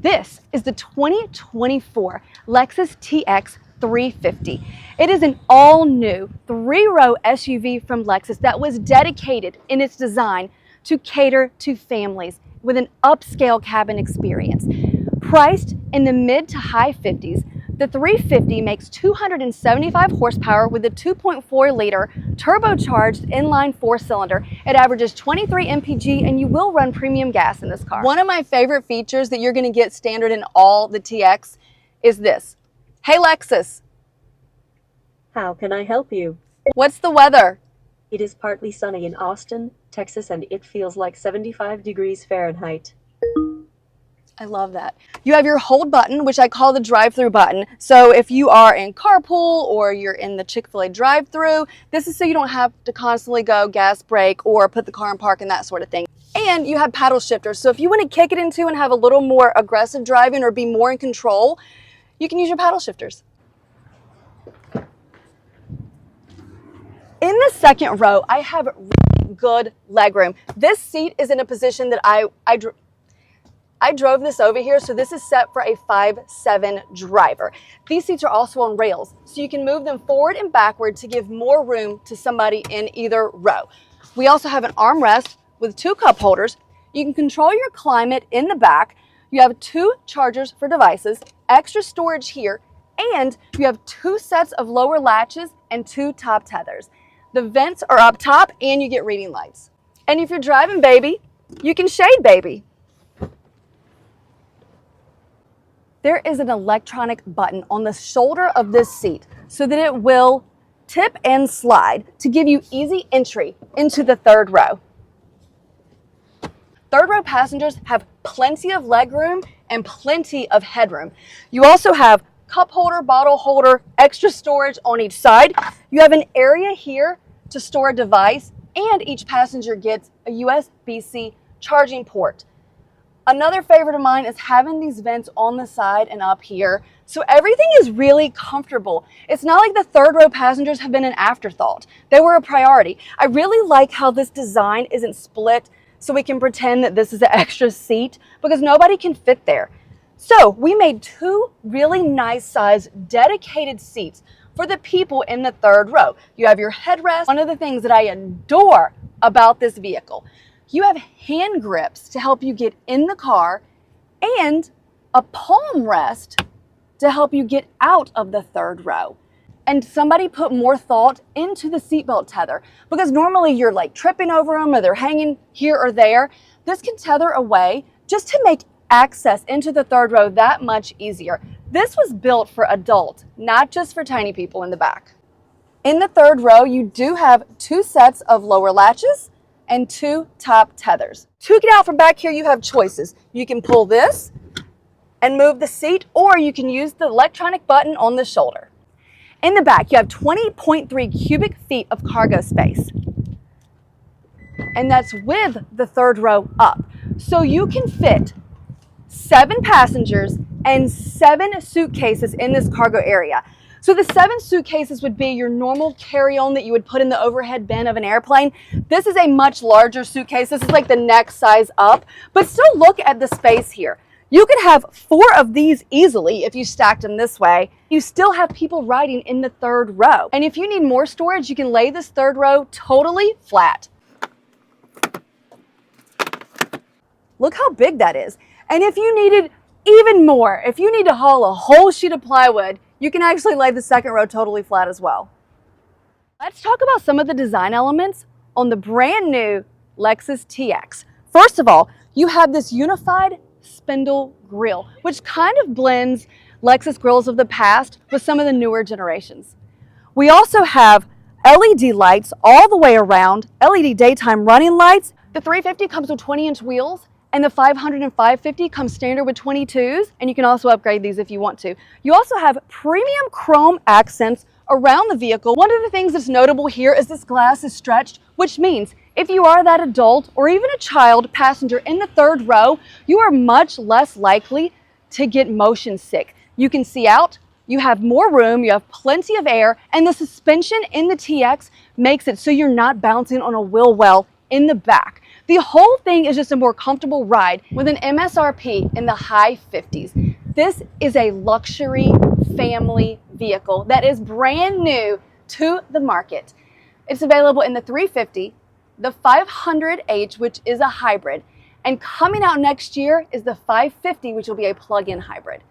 This is the 2024 Lexus TX 350. It is an all-new three-row SUV from Lexus that was dedicated in its design to cater to families with an upscale cabin experience. Priced in the mid to high 50s, the 350 makes 275 horsepower with a 2.4-liter turbocharged inline four-cylinder. It averages 23 mpg, and you will run premium gas in this car. One of my favorite features that you're going to get standard in all the TX is this. Hey Lexus, How can I help you? what's the weather? It is partly sunny in Austin, Texas, and it feels like 75 degrees Fahrenheit. I love that. You have your hold button, which I call the drive-through button. So if you are in carpool or you're in the Chick-fil-A drive-through, this is so you don't have to constantly go gas, brake, or put the car in park and that sort of thing. And you have paddle shifters. So if you want to kick it into and have a little more aggressive driving or be more in control, you can use your paddle shifters. In the second row, I have really good legroom. This seat is in a position that I drove this over here, so this is set for a 5'7" driver. These seats are also on rails, so you can move them forward and backward to give more room to somebody in either row. We also have an armrest with two cup holders. You can control your climate in the back. You have two chargers for devices, extra storage here, and you have two sets of lower latches and two top tethers. The vents are up top and you get reading lights. And if you're driving baby, you can shade baby. There is an electronic button on the shoulder of this seat so that it will tip and slide to give you easy entry into the third row. Third row passengers have plenty of legroom and plenty of headroom. You also have cup holder, bottle holder, extra storage on each side. You have an area here to store a device, and each passenger gets a USB-C charging port. Another favorite of mine is having these vents on the side and up here, so everything is really comfortable. It's not like the third row passengers have been an afterthought. They were a priority. I really like how this design isn't split so we can pretend that this is an extra seat, because nobody can fit there. So we made two really nice size dedicated seats for the people in the third row. You have your headrest. One of the things that I adore about this vehicle, you have hand grips to help you get in the car and a palm rest to help you get out of the third row. And somebody put more thought into the seatbelt tether, because normally you're like tripping over them or they're hanging here or there. This can tether away just to make access into the third row that much easier. This was built for adults, not just for tiny people in the back. In the third row, you do have two sets of lower latches and two top tethers. To get out from back here, you have choices. You can pull this and move the seat, or you can use the electronic button on the shoulder. In the back, you have 20.3 cubic feet of cargo space, and that's with the third row up. So you can fit 7 passengers and 7 suitcases in this cargo area. So the 7 suitcases would be your normal carry-on that you would put in the overhead bin of an airplane. This is a much larger suitcase. This is like the next size up, but still look at the space here. You could have 4 of these easily if you stacked them this way. You still have people riding in the third row. And if you need more storage, you can lay this third row totally flat. Look how big that is. And if you needed even more, if you need to haul a whole sheet of plywood, you can actually lay the second row totally flat as well. Let's talk about some of the design elements on the brand new Lexus TX. First of all, you have this unified spindle grille, which kind of blends Lexus grills of the past with some of the newer generations. We also have LED lights all the way around, LED daytime running lights. The 350 comes with 20-inch wheels, and the 500 and 550 comes standard with 22s, and you can also upgrade these if you want to. You also have premium chrome accents around the vehicle. One of the things that's notable here is this glass is stretched, which means if you are that adult or even a child passenger in the third row, you are much less likely to get motion sick. You can see out, you have more room, you have plenty of air, and the suspension in the TX makes it so you're not bouncing on a wheel well in the back. The whole thing is just a more comfortable ride with an MSRP in the high 50s. This is a luxury family vehicle that is brand new to the market. It's available in the 350, the 500H, which is a hybrid, and coming out next year is the 550, which will be a plug-in hybrid.